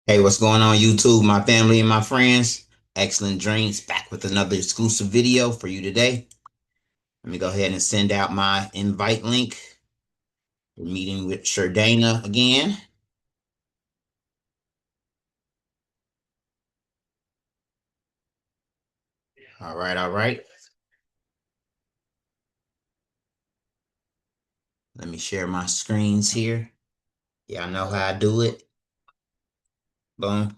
Hey, what's going on YouTube, my family and my friends? Excellent Dreams back with another exclusive video for you today. Let me go ahead and send out my invite link. We're meeting with Sherdana again. All right, all right. Let me share my screens here. Y'all know how I do it. Boom.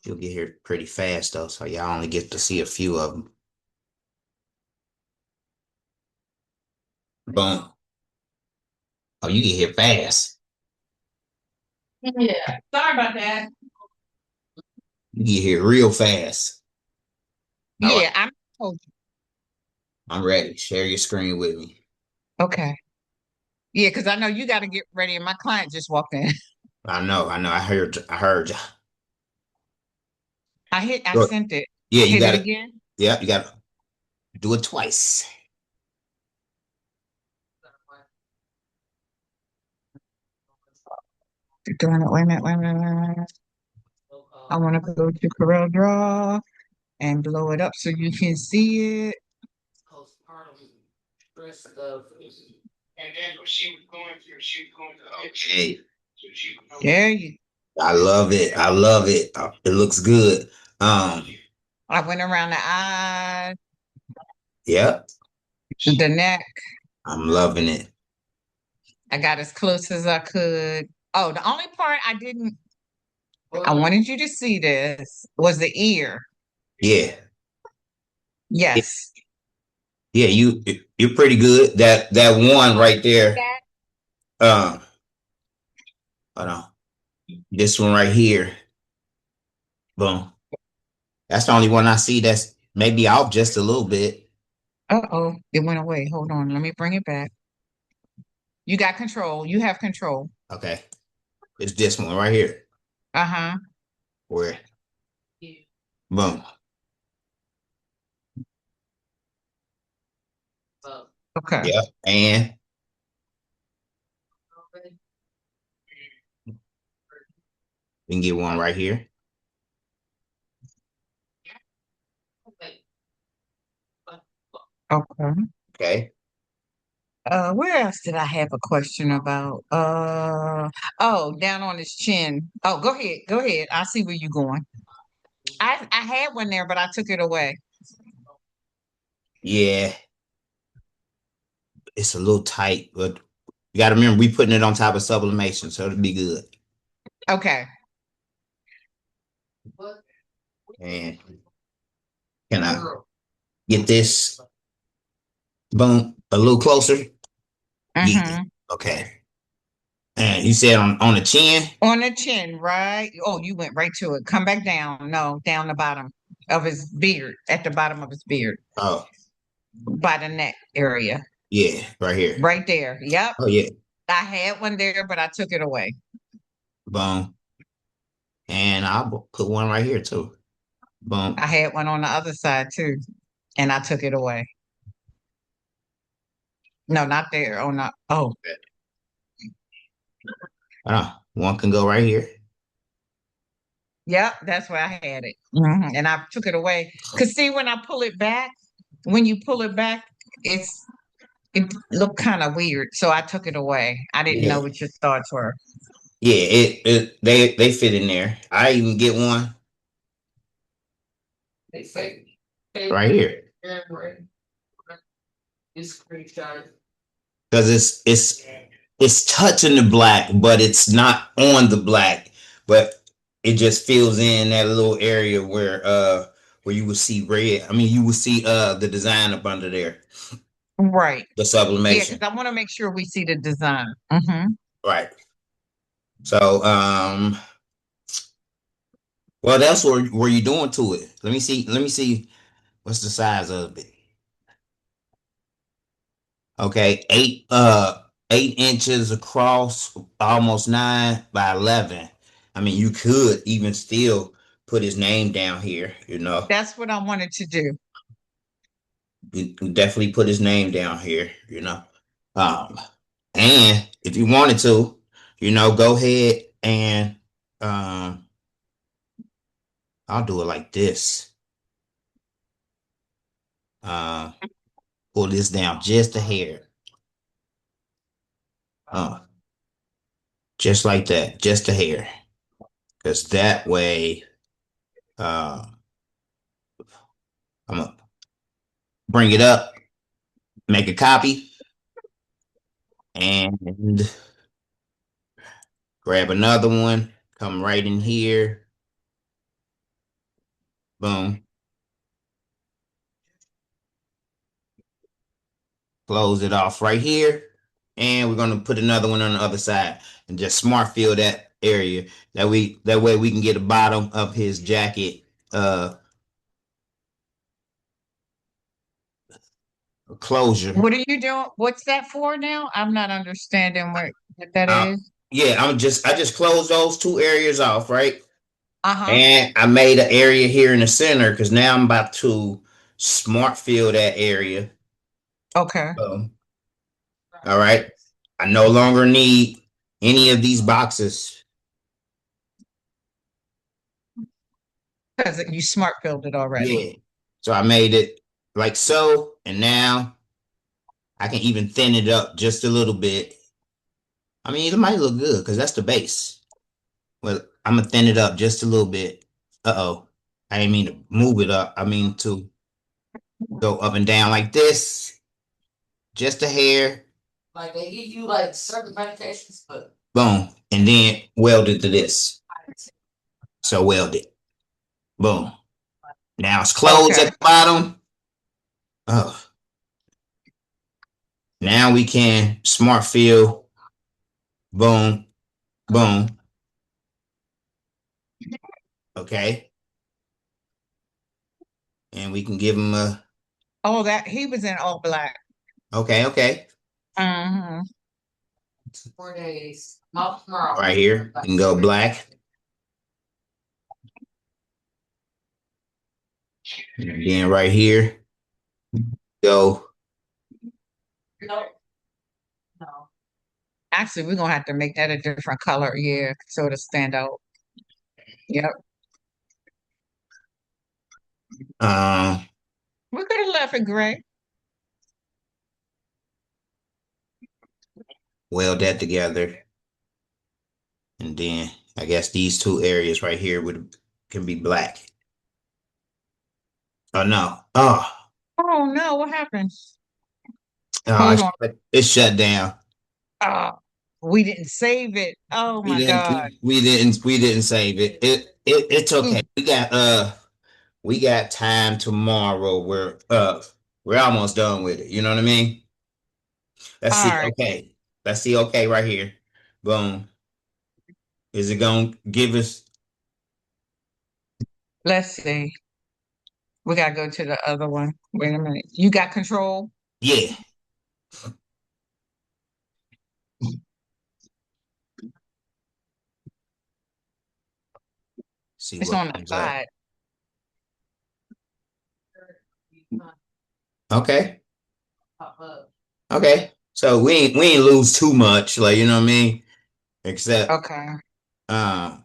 You'll get here pretty fast though, so y'all only get to see a few of them. Boom. Oh, you get here fast. Yeah, sorry about that. You get here real fast. All right, Yeah, I'm told you. I'm ready. Share your screen with me. Okay. Yeah, because I know you got to get ready, and my client just walked in. I know. I heard you. I Good. sent it. Yeah, you Hit it got it. again. Yeah, you got to do it twice. You're doing it. Wait a minute. Wait a minute. Wait a minute. I want to go to Coreldraw and blow it up so you can see it. Okay. There you. I love it. I love it. It looks good. I went around the eyes, Yep. the neck. I'm loving it. I got as close as I could. Oh, the only part I didn't. I wanted you to see this was the ear. Yeah. Yeah, Yes. yeah, you're pretty good. That one right there. Um, hold on. This one right here. Boom. That's the only one I see that's maybe off just a little bit. Uh-oh, it went away. Hold on, let me bring it back. You got control. You have control. Okay. It's this one right here. Uh-huh. Where boom. Okay. Yep. And we can get one right here. Okay. Okay. Where else did I have a question about? Oh, down on his chin. Oh, go ahead. Go ahead. I see where you're going. I had one there, but I took it away. Yeah. It's a little tight, but you got to remember we putting it on top of sublimation, so it'll be good. Okay. And can I get this boom a little closer? Yeah. Mm-hmm. Okay. And you said on the chin? On the chin, right? Oh, you went right to it. Come back down. No, down the bottom of his beard, at the bottom of his beard, Oh, by the neck area. yeah, right here. Right there. Yep. Oh yeah. I had one there, but I took it away. Boom. And I'll put one right here too. Boom. I had one on the other side too, and I took it away. No, not there. Oh, not. Oh, One can go right here. yep. That's where I had it, and I took it away. Cause see, when I pull it back, when you pull it back, it looked kind of weird. So I took it away. I didn't Yeah. know what your thoughts were. Yeah, it they fit in there. I even get one right here. Because it's touching the black, but it's not on the black. But it just fills in that little area where you would see red. I mean, you would see the design up under there, Right. the Yeah, because sublimation. I want to make sure we see the design. Right. So well, that's where you doing to it. Let me see what's the size of it. Okay, 8 inches across, almost 9 by 11. I mean, you could even still put his name down here, you know. That's what I wanted to do. You can definitely put his name down here, you know. Um, and if you wanted to, go ahead and um, I'll do it like this. Uh, pull this down just a hair. Uh, just like that, just a hair. Because that way, uh, I'm gonna bring it up, make a copy, and grab another one, come right in here. Boom. Close it off right here. And we're gonna put another one on the other side and just smart fill that area. That way we can get the bottom of his jacket closure. What are you doing? What's that for now? I'm not understanding what that Uh, is. yeah, I just closed those two areas off, right? Uh-huh. And I made an area here in the center because now I'm about to smart fill that area. Okay. So, all right. I no longer need any of these boxes. Because you smart filled it already. Yeah. So I made it like so, and now I can even thin it up just a little bit. I mean, it might look good because that's the base. Well, I'm gonna thin it up just a little bit. Uh-oh. I didn't mean to move it up. I mean to go up and down like this. Just a hair. Like they give you like certain medications, but boom. And then weld it to this. So weld it. Boom. Now it's closed Okay. at the bottom. Oh. Now we can smart fill. Boom. Boom. Okay. And we can give him a Oh, that he was in all black. okay. Mm-hmm. 4 days. Right here. You can go black. And then right here. Go. Actually, we're gonna have to make that a different color, yeah, so it'll stand out. Yep. Um We could have left it gray. weld that together. And then I guess these two areas right here would can be black. Oh no. Oh no, what happened? Oh, Hold on. it's shut down. Oh, we didn't save it. Oh We my didn't God. we didn't save it. It's okay. Mm. We got time tomorrow. We're almost done with it. You know what I mean? Let's All see. right, Okay. Let's see. Okay, right here. Boom. Is it gonna give us? let's see. We gotta go to the other one. Wait a minute. You got control? Yeah. See It's what on the comes up. side. Okay. Okay. So we ain't lose too much, like you know what I mean? Except Okay. um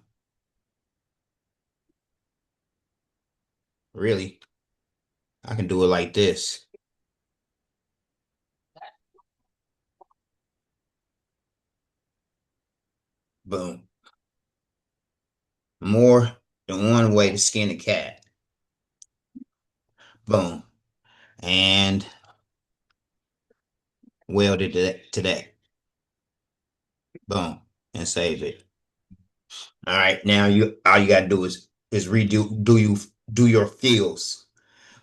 really I can do it like this. Boom. More than one way to skin a cat. Boom. And weld it to that. Boom. And save it. All right. Now you all you gotta do is redo do your fields.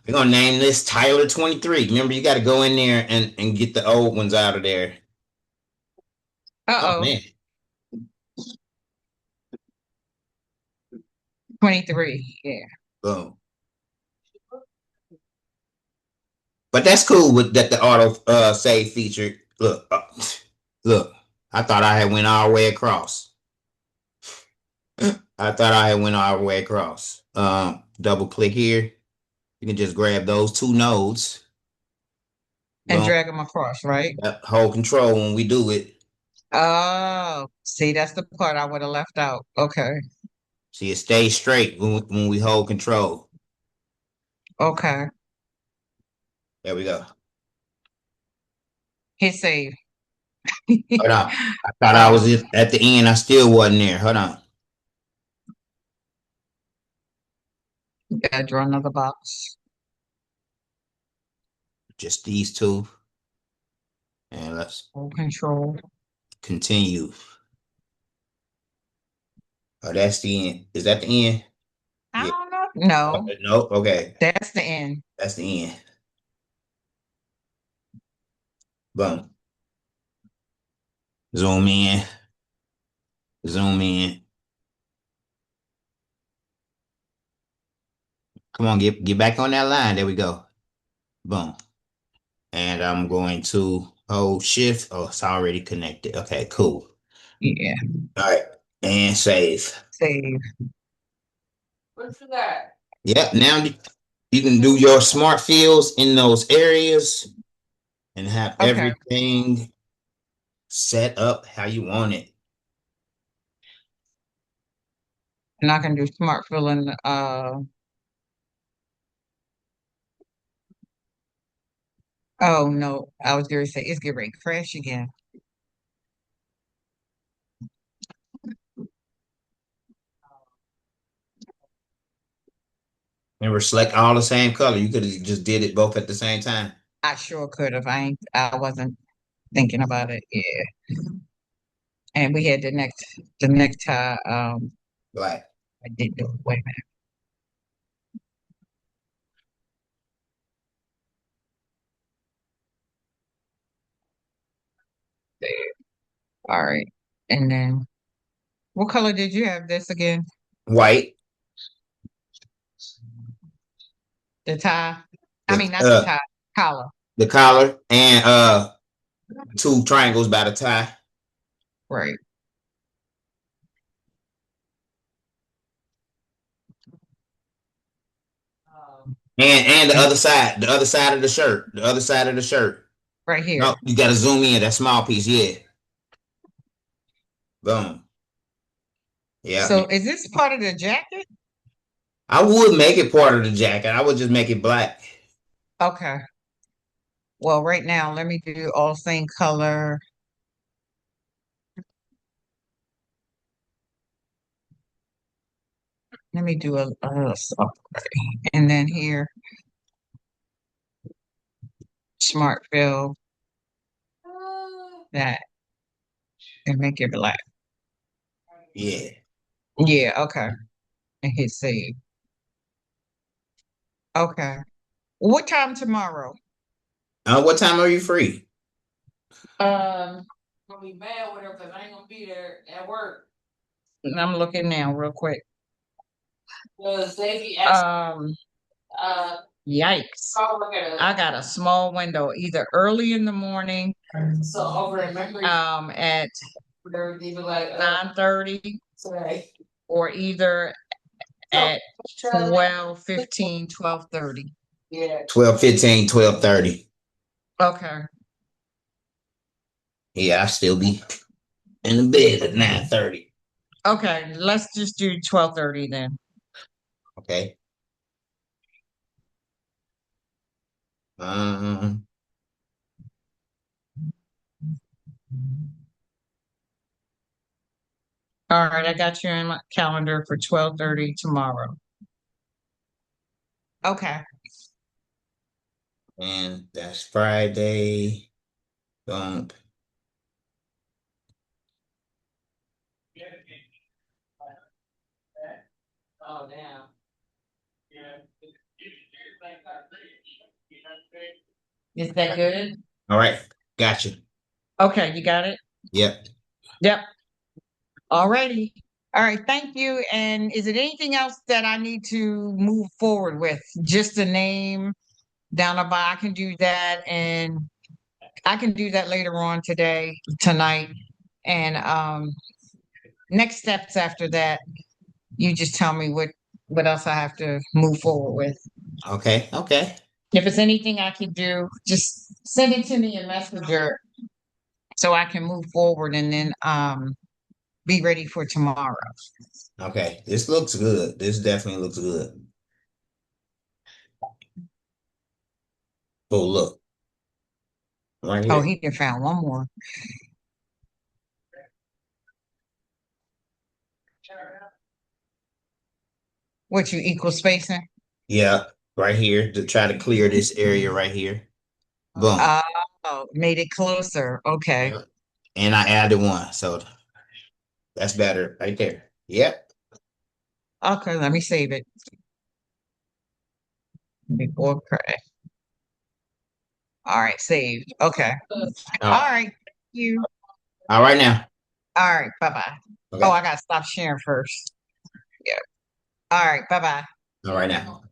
We're gonna name this Tyler 23. Remember, you gotta go in there and get the old ones out of there. Oh Uh-oh. man. 23. Yeah. Boom. But that's cool with that the auto save feature. Look, look. I thought I had went all the way across. I thought I had went all the way across. Double click here. You can just grab those two nodes. And Boom. drag them across, right? Hold control when we do it. Oh. See, that's the part I would have left out. Okay. See, it stays straight when we hold control. Okay. There we go. Hit save. Hold on. I thought I was Um, at the end. I still wasn't there. Hold on. gotta draw another box. Just these two. And let's Hold control. continue. Oh, that's the end. Is that the end? I Yeah. don't know. No, No. Okay. that's the end. That's the end. Boom. Zoom in. Zoom in. Come on, get back on that line. There we go. Boom. And I'm going to hold shift. Oh, it's already connected. Okay, cool. Yeah. All right. And save. Save. What you got? Yep. Now you can do your smart fields in those areas and have Okay. everything set up how you want it. And I can do smart filling. Oh no, I was going to say it's getting ready to crash again. Remember, select all the same color. You could have just did it both at the same time. I sure could have. I wasn't thinking about it. Yeah. And we had the necktie. Black. I did do it. Wait a minute. There. All right. And then what color did you have this again? White. The tie? I The mean, not the tie, collar. the collar and two triangles by the tie. Right. And the other side of the shirt. The other side of the shirt. Right here. No, you gotta zoom in that small piece, yeah. Boom. Yeah. So is this part of the jacket? I would make it part of the jacket. I would just make it black. Okay. Well, right now, let me do all same color. Let me do a and then here, smart fill that and make it black. Yeah. Yeah, okay. And hit save. Okay. What time tomorrow? What time are you free? I'm gonna be mad with her because I ain't gonna be there at work. I'm looking now real quick. Because they be asking, Yikes. I got a small window, either early in the morning, so over in memory, at they're even like 9:30, sorry. or either at 12:15, 12:30. Yeah. 12:15, 12:30. Okay. Yeah, I still be in the bed at 9:30. Okay, let's just do 12:30 then. Okay. Um, All right, I got you in my calendar for 12:30 tomorrow. Okay. and that's Friday. Bump. Oh damn. Is that good? All right. Gotcha. Okay, you got it? Yep. Yep. All righty. All right, thank you. And is it anything else that I need to move forward with? Just the name down the bottom. I can do that, and I can do that later on tonight. And next steps after that, you just tell me what else I have to move forward with. Okay. Okay. If it's anything I can do, just send it to me in Messenger so I can move forward, and then be ready for tomorrow. Okay, this looks good. This definitely looks good. Oh, look. Right Oh, here. he done found one more. What, you equal spacing? Yeah, right here to try to clear this area right here. Boom. Oh, made it closer. Okay. Yeah. And I added one, so that's better right there. Yep. Okay, let me save it. Before crash. All right, saved. Okay. All right. Thank you. All right now. All right. Bye-bye. Oh, Okay. I gotta stop sharing first. Yeah. All right. Bye-bye. All right now.